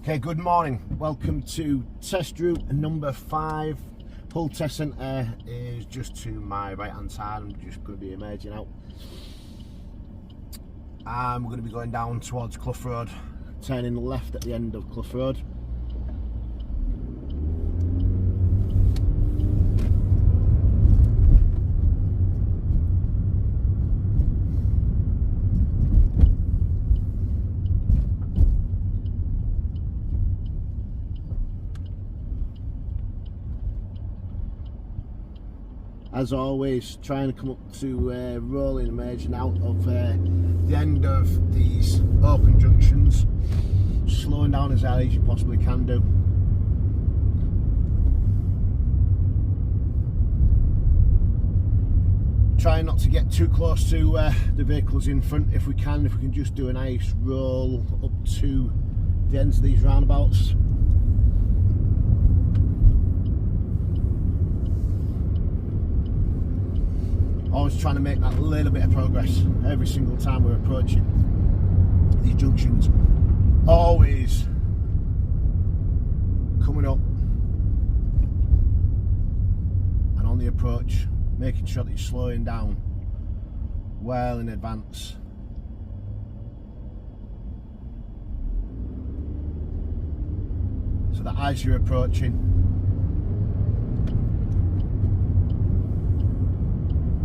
Okay, good morning. Welcome to test route number 5. Hull Test Centre is just to my right hand side. I'm just going to be emerging out. We're going to be going down towards Clough Road, turning left at the end of Clough Road. As always, trying to come up to rolling, emerging out of the end of these open junctions, slowing down as early as you possibly can do. Trying not to get too close to the vehicles in front if we can just do a nice roll up to the ends of these roundabouts. Always trying to make that little bit of progress every single time we're approaching these junctions. Always coming up and on the approach, making sure that you're slowing down well in advance. So that as you're approaching,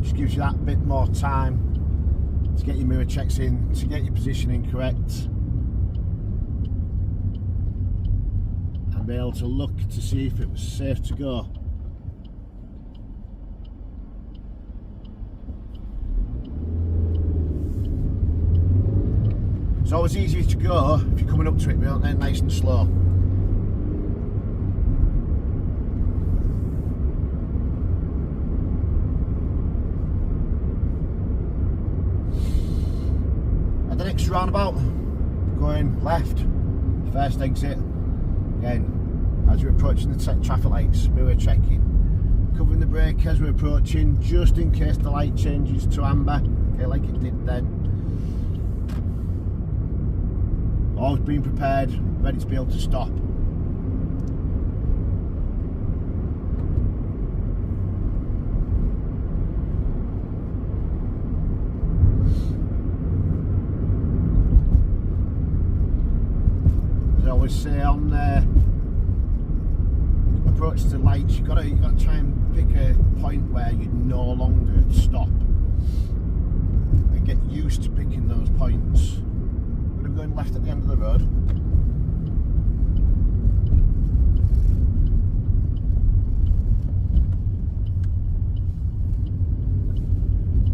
just gives you that bit more time to get your mirror checks in, to get your positioning correct, and be able to look to see if it was safe to go. It's always easier to go if you're coming up to it, but then nice and slow. The next roundabout, going left, first exit. Again, as we're approaching the traffic lights, mirror checking, covering the brake as we're approaching, just in case the light changes to amber, okay, like it did then. Always being prepared, ready to be able to stop. I always say on approach to lights, you've got to try and pick a point where you no longer stop and get used to picking those points. We're going to be going left at the end of the road.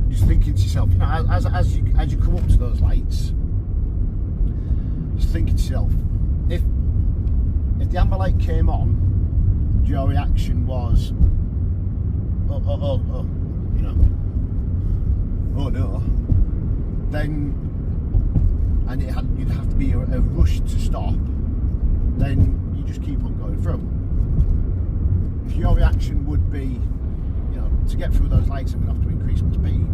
And just thinking to yourself, you know, as you come up to those lights, just thinking to yourself, if the amber light came on, your reaction was, oh, you know, oh no, then, and you'd have to be a rush to stop, then you just keep on going through. If your reaction would be, you know, to get through those lights I'm going to have to increase my speed,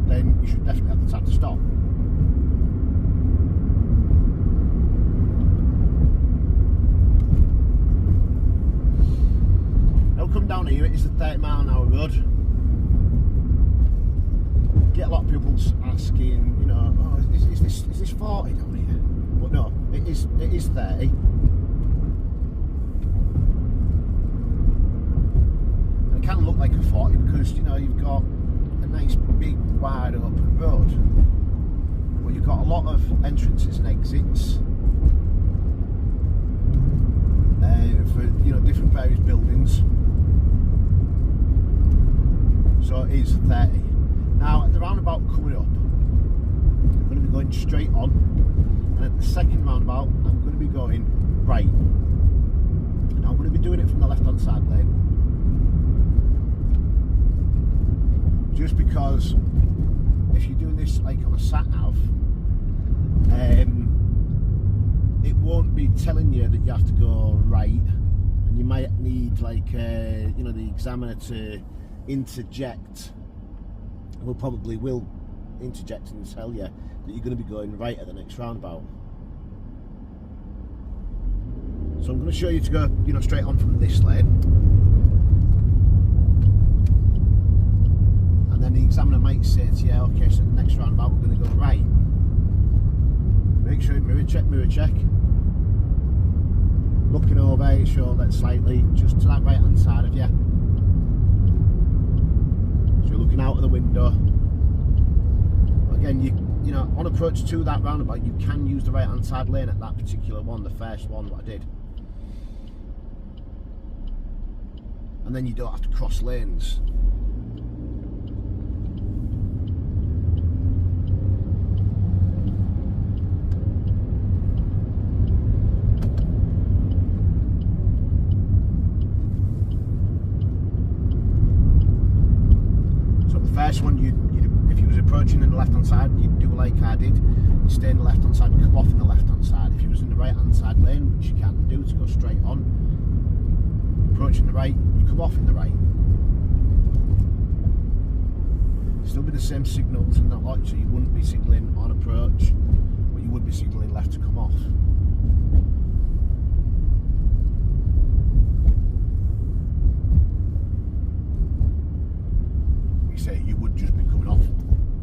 then you should definitely have the time to stop. Come down here, it is a 30-mile-an-hour road. Get a lot of people asking, you know, oh, is this 40 down here? But no, it is 30. And it can look like a 40 because, you know, you've got a nice big wide open road, but you've got a lot of entrances and exits for, you know, different various buildings. So it is 30. Now at the roundabout coming up, I'm going to be going straight on, and at the second roundabout I'm going to be going right. Now I'm going to be doing it from the left hand side lane, just because if you're doing this like on a sat nav, it won't be telling you that you have to go right, and you might need like you know, the examiner to interject. Will interject and tell you that you're going to be going right at the next roundabout. So I'm going to show you to go, you know, straight on from this lane. And then the examiner might say to you, okay, so the next roundabout we're going to go right. Make sure you mirror check. Looking over your shoulder slightly, just to that right hand side of you. So you're looking out of the window. Again, you know, on approach to that roundabout, you can use the right hand side lane at that particular one, the first one that I did. And then you don't have to cross lanes. First one, if you was approaching in the left hand side, you'd do like I did. You'd stay in the left hand side, come off in the left hand side. If you was in the right hand side lane, which you can't do to go straight on, approaching the right, you come off in the right. Still be the same signals and that lot, so you wouldn't be signalling on approach, but you would be signalling left to come off. Say you would just be coming off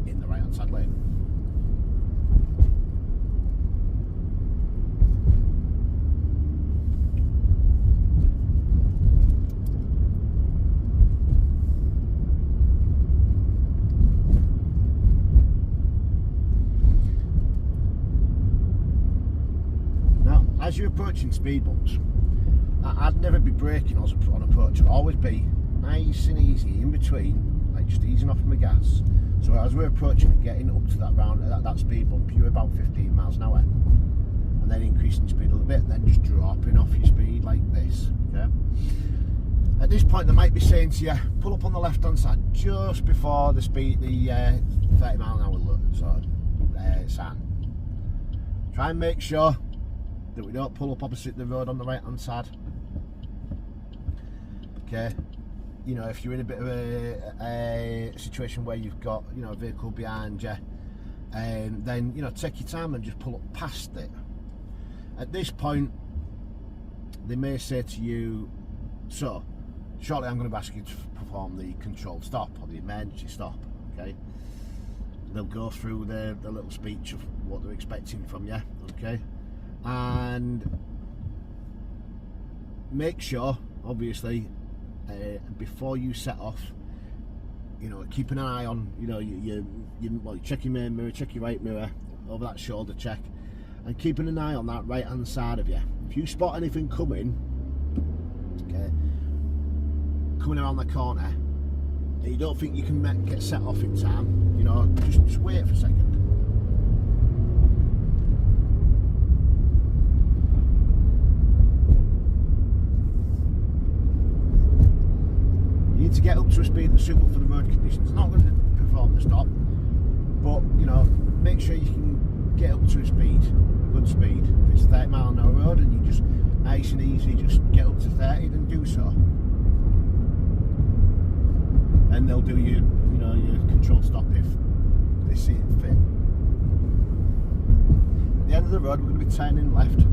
in the right hand side lane. Now, as you're approaching speed bumps, I'd never be braking on approach. I'd always be nice and easy in between, like just easing off my gas. So as we're approaching and getting up to that speed bump, you're about 15 miles an hour, and then increasing speed a little bit, and then just dropping off your speed like this. Okay. At this point, they might be saying to you, pull up on the left hand side just before the 30 mile an hour sign. Try and make sure that we don't pull up opposite the road on the right hand side. Okay. You know, if you're in a bit of a situation where you've got, you know, a vehicle behind you, then, you know, take your time and just pull up past it. At this point, they may say to you, so shortly I'm going to ask you to perform the controlled stop or the emergency stop. Okay, they'll go through the little speech of what they're expecting from you. Okay, and make sure, obviously, before you set off, you know, keep an eye on, you know, you check your main mirror, check your right mirror, over that shoulder check, and keeping an eye on that right hand side of you. If you spot anything coming, okay, coming around the corner, and you don't think you can get set off in time, you know, just wait for a second. To get up to a speed that's suitable for the road conditions. It's not going to perform the stop, but, you know, make sure you can get up to a speed, a good speed. If it's 30 mile an hour road and you just nice and easy just get up to 30, then do so. And they'll do your controlled stop if they see it fit. At the end of the road, we're going to be turning left.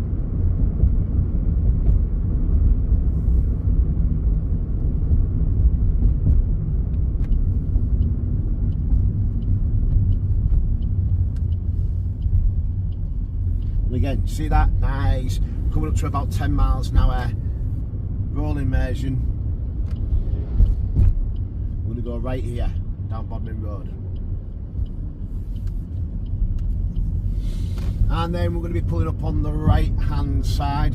Again, see that? Nice. Coming up to about 10 miles an hour. Rolling immersion. We're going to go right here, down Bodmin Road. And then we're going to be pulling up on the right hand side.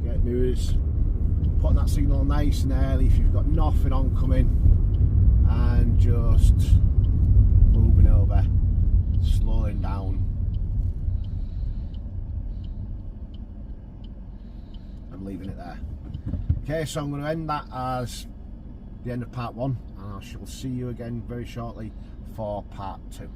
Get mirrors. Putting that signal nice and early if you've got nothing oncoming. And just moving over. Slowing down and leaving it there. Okay, so I'm going to end that as the end of part 1, and I shall see you again very shortly for part 2.